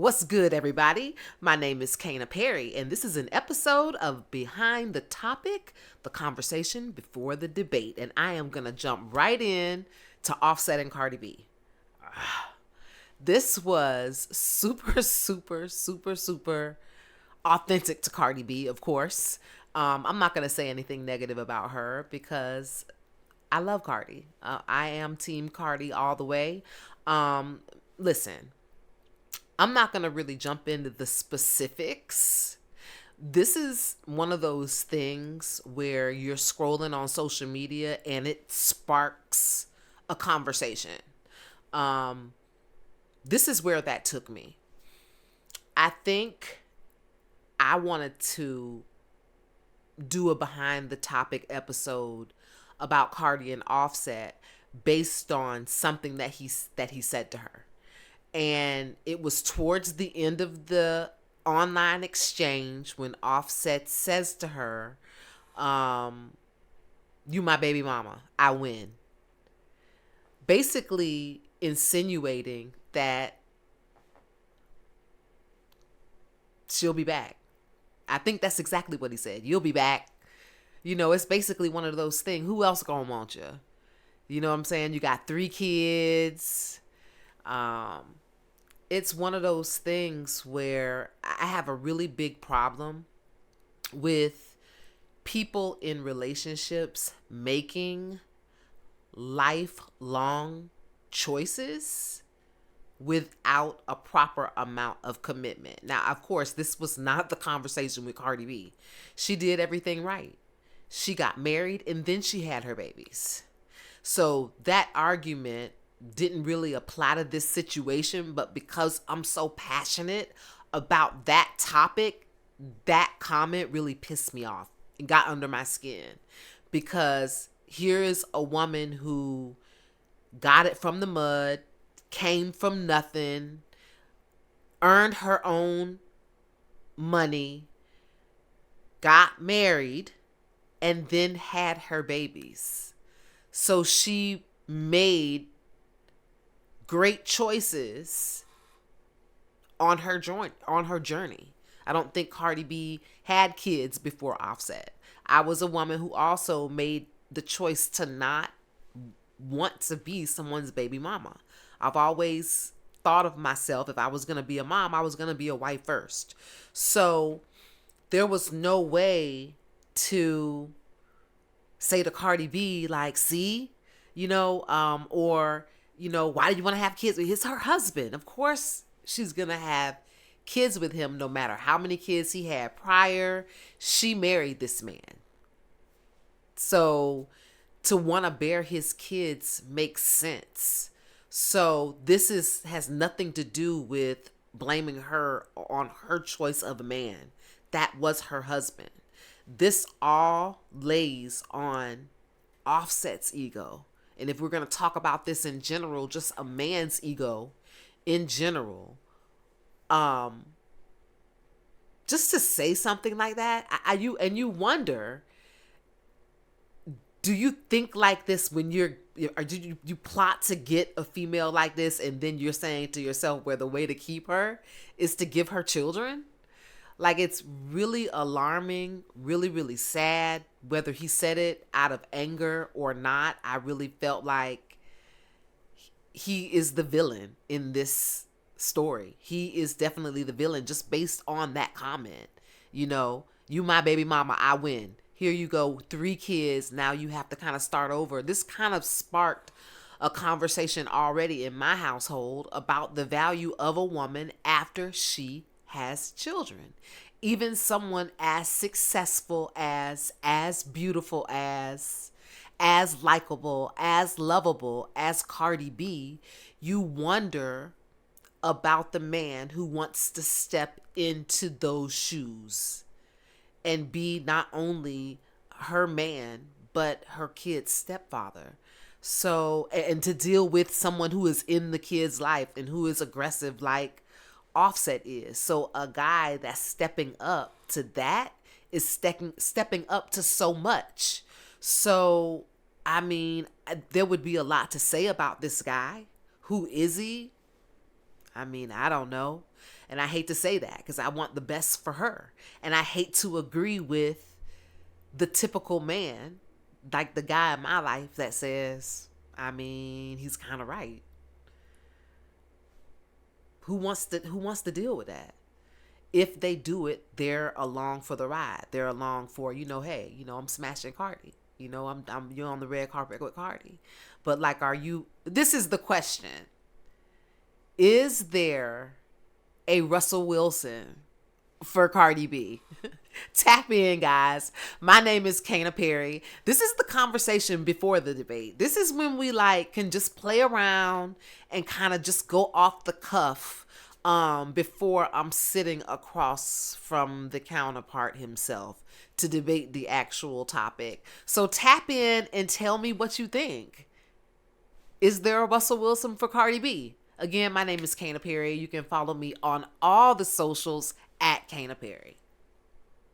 What's good, everybody? My name is Kaa Perry, and this is an episode of Behind the Topic, the conversation before the debate. And I am going to jump right in to Offset and Cardi B. This was super authentic to Cardi B, of course. I'm not going to say anything negative about her because I love Cardi. I am Team Cardi all the way. Listen, I'm not going to really jump into the specifics. This is one of those things where you're scrolling on social media and it sparks a conversation. This is where that took me. I think I wanted to do a behind the topic episode about Cardi and Offset based on something that he said to her. And it was towards the end of the online exchange when Offset says to her, you my baby mama, I win. Basically insinuating that she'll be back. I think that's exactly what he said. You'll be back. You know, it's basically one of those things. Who else gonna want you? You know what I'm saying? You got 3 kids. It's one of those things where I have a really big problem with people in relationships making lifelong choices without a proper amount of commitment. Now, of course, this was not the conversation with Cardi B. She did everything right. She got married and then she had her babies. So that argument didn't really apply to this situation, but because I'm so passionate about that topic, that comment really pissed me off and got under my skin. Because here is a woman who got it from the mud, came from nothing, earned her own money, got married, and then had her babies. So she made great choices on her journey. I don't think Cardi B had kids before Offset. I was a woman who also made the choice to not want to be someone's baby mama. I've always thought of myself, if I was going to be a mom, I was going to be a wife first. So there was no way to say to Cardi B, like, see, or, why do you want to have kids? It's her husband. Of course, she's going to have kids with him no matter how many kids he had prior. She married this man. So to want to bear his kids makes sense. So this has nothing to do with blaming her on her choice of a man. That was her husband. This all lays on Offset's ego. And if we're going to talk about this in general, just a man's ego in general, just to say something like that, you wonder, do you think like this when or do you plot to get a female like this, and then you're saying to yourself, where the way to keep her is to give her children? Like, it's really alarming, really sad. Whether he said it out of anger or not, I really felt like he is the villain in this story. He is definitely the villain just based on that comment. You my baby mama, I win. Here you go, 3 kids. Now you have to kind of start over. This kind of sparked a conversation already in my household about the value of a woman after she has children. Even someone as successful as beautiful as likable, as lovable as Cardi B, you wonder about the man who wants to step into those shoes and be not only her man, but her kid's stepfather. So, and to deal with someone who is in the kid's life and who is aggressive like Offset is. So a guy that's stepping up to that is stepping up to so much. So, I mean, there would be a lot to say about this guy. Who is he? I mean, I don't know. And I hate to say that because I want the best for her. And I hate to agree with the typical man, like the guy in my life that says, I mean, he's kind of right. Who wants to deal with that? If they do it, they're along for the ride. They're along for, hey, I'm smashing Cardi. You're on the red carpet with Cardi. But like, this is the question. Is there a Russell Wilson for Cardi B? Tap in, guys. My name is Kaa Perry. This is the conversation before the debate. This is when we can just play around and kind of just go off the cuff before I'm sitting across from the counterpart himself to debate the actual topic. So tap in and tell me what you think. Is there a Russell Wilson for Cardi B? Again, my name is Kaa Perry. You can follow me on all the socials at Kaa Perry.